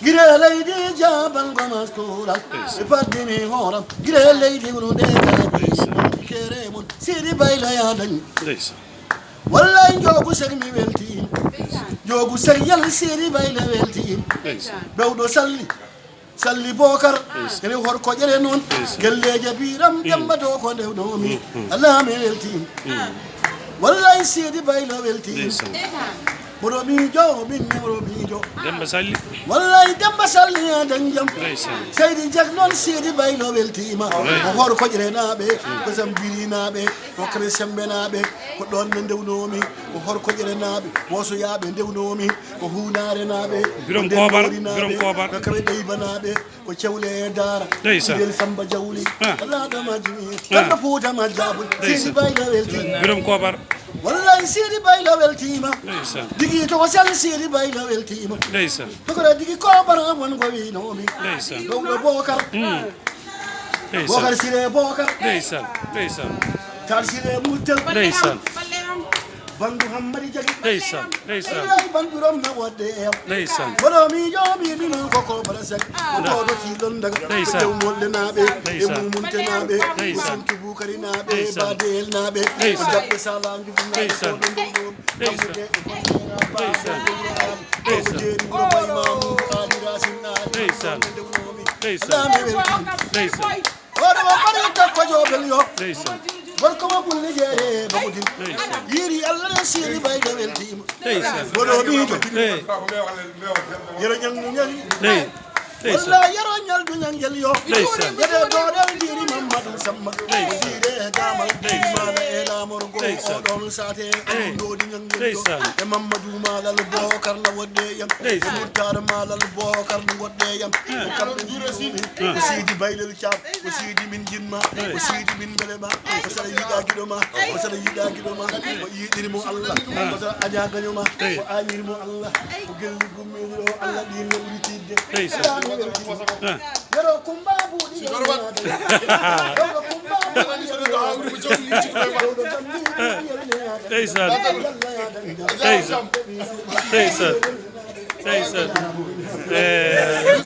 Gire lady jabal gomas kura. Ipardini horam. Gire lady unu de keremon. Siri baila ya dan. Wallahi jogu segmi welti. Jogu segyal siri baila welti. Bewdo salli bokar kene hor ko jere non gelleje biram jamba do ko dew do mi Allah me welti wallahi sidi baylo welti boro mi jo min boro mi jo demba salli wallahi demba salli ya danjam saydi jak non sidi baylo welti ma hor ko jere nabe ko zambiri nabe ko kare sembe nabe ko don men dew do mi ko hor ko jere nabe woso yabe dew do mi ko hunare nabe birom kobar ko kare dey banabe ko cewle dara del samba jawli Allah da majmi da puta majabu sidi baylo welti birom kobar wallahi sidi baylo welti ma digi to sal sidi baylo welti ma ndeysaan to ko digi ko bara won go wi no mi ndeysaan do bokar bokar sire bokar ndeysaan tar sire mutel ndeysaan bandu hammadi jagi ndeysaan ay bandu rom na wode ndeysaan bodo mi jomi dinu ko bara sak to do ci don daga ndeysaan do molde nabe e ndeysaan mumunte nabe ndeysaan suntu bukari nabe ndeysaan badel nabe ndeysaan dabbe sala njubu ndeysaan ndeysaan ndeysaan ndeysaan ndeysaan odo bari takko jobel yo ndeysaan barko ma bulli jere bagudin yiri Allah ne siri bay de welti ndeysaan bodo bi to yero nyang wallahi yero nyal du nyang yo ndeysaan gede do del diri Mamadou Samba sire gamal mala ela morgo odon sate do di nyang yo e Mamadou malal bokar la wodde yam murtar malal bokar la wodde yam kam dure sidi baylel chap sidi min jinma sidi min belema sala yiga gidoma sala yiga gidoma yidiri mo Allah sala aja ganyoma ayir mo Allah gelli gummi Allah di ngewri tidde yero kumba budi ndeysaan ndeysaan ndeysaan